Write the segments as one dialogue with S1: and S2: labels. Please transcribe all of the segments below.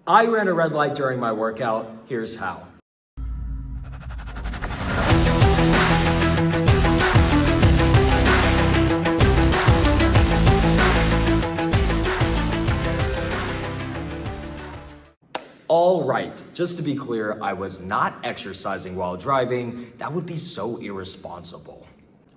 S1: I ran a red light during my workout. Here's how. All right, just to be clear, I was not exercising while driving. That would be so irresponsible.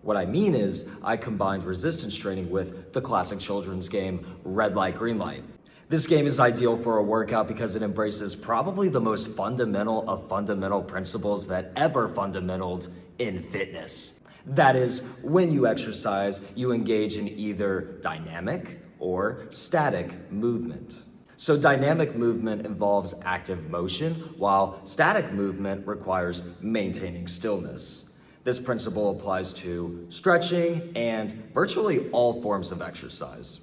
S1: What I mean is, I combined resistance training with the classic children's game, red light, green light. This game is ideal for a workout because it embraces probably the most fundamental of fundamental principles that ever fundamentaled in fitness. That is, when you exercise, you engage in either dynamic or static movement. So dynamic movement involves active motion, while static movement requires maintaining stillness. This principle applies to stretching and virtually all forms of exercise.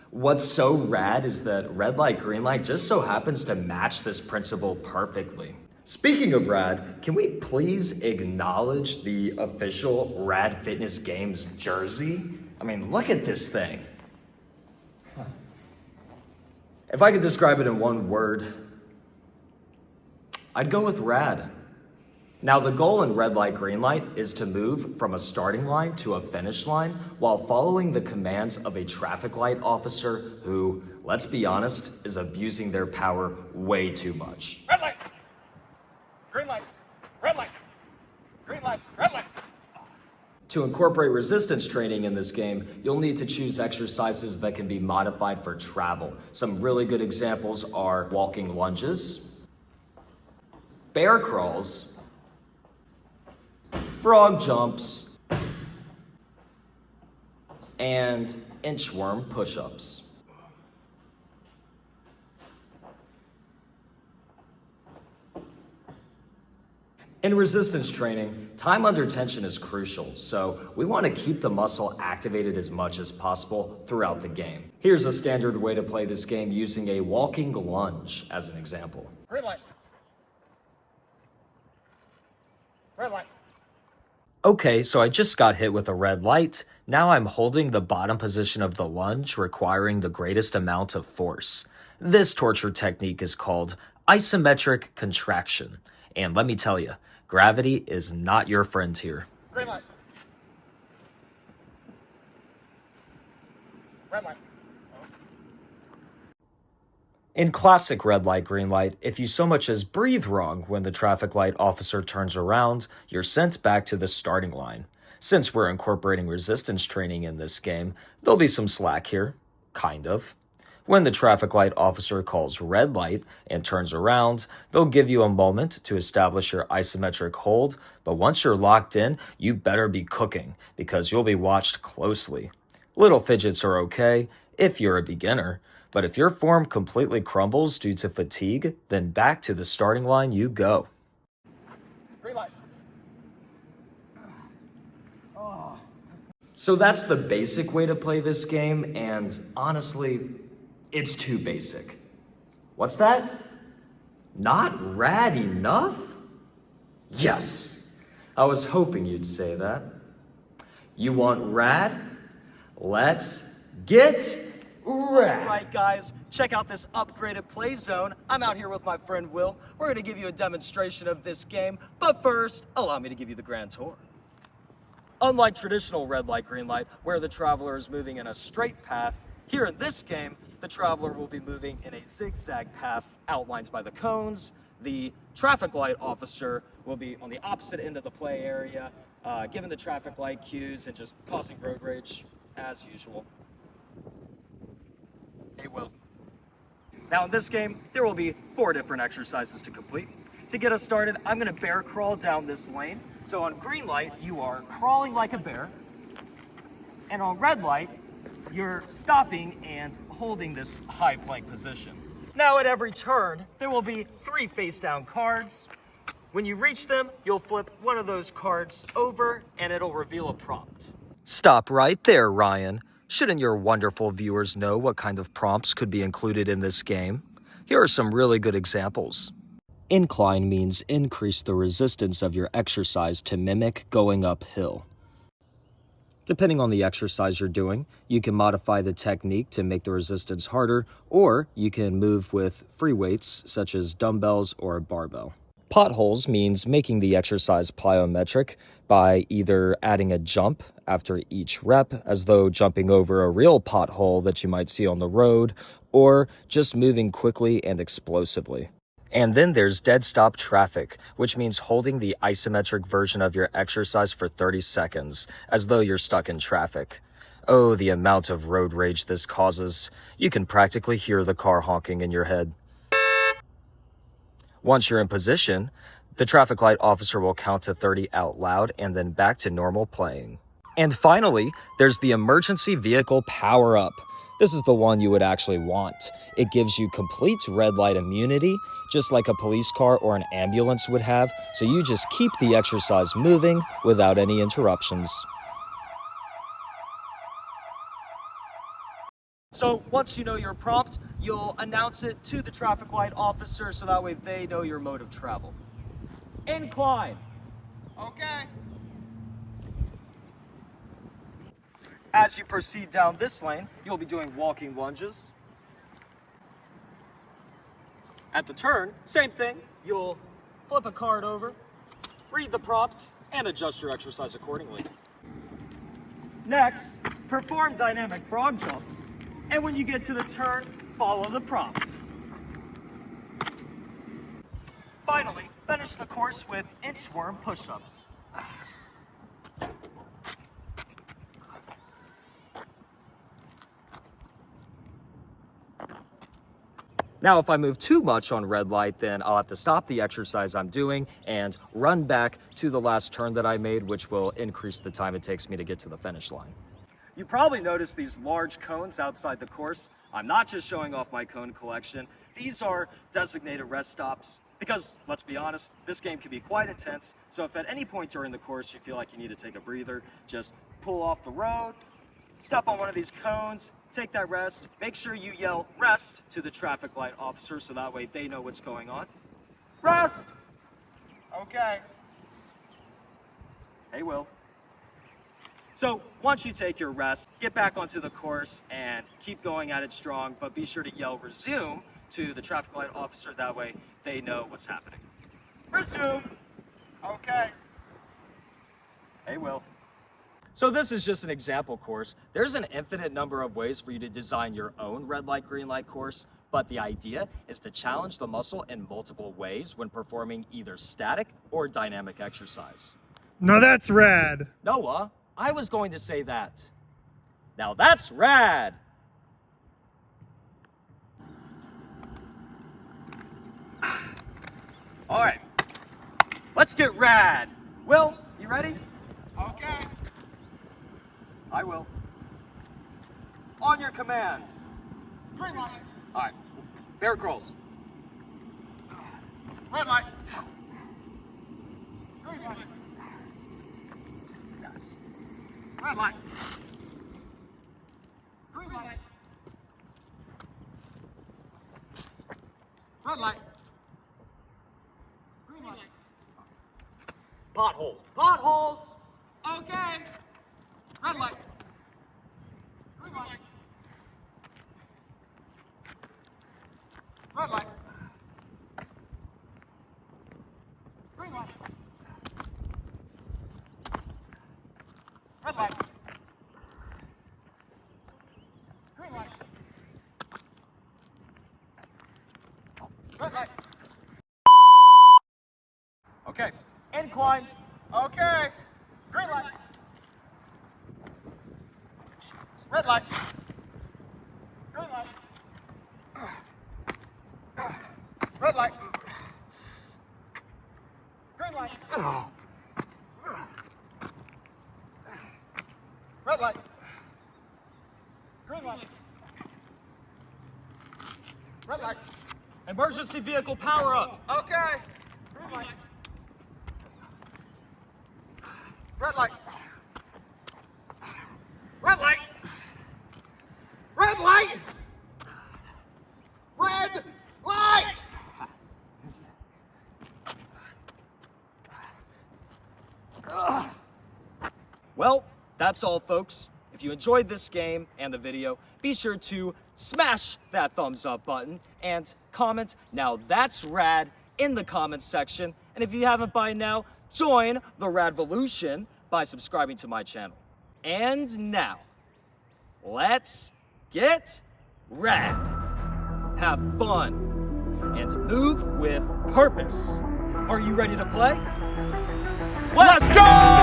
S1: What's so rad is that red light, green light just so happens to match this principle perfectly. Speaking of rad, can we please acknowledge the official Rad Fitness Games jersey? I mean, look at this thing. If I could describe it in one word, I'd go with rad. Now, the goal in red light, green light is to move from a starting line to a finish line while following the commands of a traffic light officer who, let's be honest, is abusing their power way too much.
S2: Red light, green light, red light, green light, red light.
S1: To incorporate resistance training in this game, you'll need to choose exercises that can be modified for travel. Some really good examples are walking lunges, bear crawls, frog jumps, and inchworm push-ups. In resistance training, time under tension is crucial, so we want to keep the muscle activated as much as possible throughout the game. Here's a standard way to play this game using a walking lunge as an example.
S2: Red light. Red light.
S1: Okay, so I just got hit with a red light. Now I'm holding the bottom position of the lunge, requiring the greatest amount of force. This torture technique is called isometric contraction. And let me tell you, gravity is not your friend here.
S2: Green light. Red light.
S1: In classic red light, green light, if you so much as breathe wrong when the traffic light officer turns around, you're sent back to the starting line. Since we're incorporating resistance training in this game, there'll be some slack here. Kind of. When the traffic light officer calls red light and turns around, they'll give you a moment to establish your isometric hold, but once you're locked in, you better be cooking because you'll be watched closely. Little fidgets are okay if you're a beginner, but if your form completely crumbles due to fatigue, then back to the starting line you go.
S2: Green light.
S1: So that's the basic way to play this game, and honestly, it's too basic. What's that? Not rad enough? Yes, I was hoping you'd say that. You want rad? Let's get rad.
S3: All right, guys, check out this upgraded play zone. I'm out here with my friend Will. We're gonna give you a demonstration of this game, but first, allow me to give you the grand tour. Unlike traditional red light, green light, where the traveler is moving in a straight path, here in this game, the traveler will be moving in a zigzag path outlined by the cones. The traffic light officer will be on the opposite end of the play area, giving the traffic light cues and just causing road rage as usual. Hey, Will. Now in this game, there will be 4 different exercises to complete. To get us started, I'm gonna bear crawl down this lane. So on green light, you are crawling like a bear. And on red light, you're stopping and holding this high plank position. Now at every turn, there will be 3 face down cards. When you reach them, you'll flip one of those cards over and it'll reveal a prompt. Stop right there, Ryan. Shouldn't your wonderful viewers know what kind of prompts could be included in this game? Here are some really good examples. Incline means increase the resistance of your exercise to mimic going uphill.
S1: Depending on the exercise you're doing, you can modify the technique to make the resistance harder, or you can move with free weights such as dumbbells or a barbell. Potholes means making the exercise plyometric by either adding a jump after each rep, as though jumping over a real pothole that you might see on the road, or just moving quickly and explosively. And then there's dead stop traffic, which means holding the isometric version of your exercise for 30 seconds, as though you're stuck in traffic. Oh, the amount of road rage this causes. You can practically hear the car honking in your head. Once you're in position, the traffic light officer will count to 30 out loud and then back to normal playing. And finally, there's the emergency vehicle power-up. This is the one you would actually want. It gives you complete red light immunity, just like a police car or an ambulance would have, so you just keep the exercise moving without any interruptions.
S3: So once you know your prompt, you'll announce it to the traffic light officer so that way they know your mode of travel. Incline.
S2: Okay.
S3: As you proceed down this lane, you'll be doing walking lunges. At the turn, same thing. You'll flip a card over, read the prompt, and adjust your exercise accordingly. Next, perform dynamic frog jumps. And when you get to the turn, follow the prompt. Finally, finish the course with inchworm push-ups.
S1: Now, if I move too much on red light, then I'll have to stop the exercise I'm doing and run back to the last turn that I made, which will increase the time it takes me to get to the finish line.
S3: You probably noticed these large cones outside the course. I'm not just showing off my cone collection. These are designated rest stops because, let's be honest, this game can be quite intense. So if at any point during the course you feel like you need to take a breather, just pull off the road, step on one of these cones, take that rest. Make sure you yell rest to the traffic light officer so that way they know what's going on. Rest!
S2: Okay.
S3: They will. So once you take your rest, get back onto the course and keep going at it strong, but be sure to yell resume to the traffic light officer. That way they know what's happening. Resume.
S2: Okay.
S3: They will. So this is just an example course. There's an infinite number of ways for you to design your own red light, green light course, but the idea is to challenge the muscle in multiple ways when performing either static or dynamic exercise.
S4: Now that's rad.
S3: Noah, I was going to say that. Now that's rad! All right, let's get rad. Will, you ready?
S2: Okay.
S3: I will. On your command.
S2: Green light.
S3: All right, bear crawls.
S2: Red light. Green light. Red light. Green light. Red light. Green light.
S3: Potholes. Potholes!
S2: Okay. Red light. Green light. Red light. Green light. Red light. Green light. Red light.
S3: Okay, incline.
S2: Okay. Green light. Red light. Green light. Red light. Green light. Red light. Green light. Red light.
S3: Emergency vehicle power up.
S2: Okay. Green light. Red light. Red light. Red light. Red light.
S3: Well, That's all, folks. If you enjoyed this game and the video, be sure to smash that thumbs up button and comment "Now that's rad" in the comments section. And if you haven't by now, join the Radvolution by subscribing to my channel. And now, let's get rad. Have fun and move with purpose. Are you ready to play? Let's go!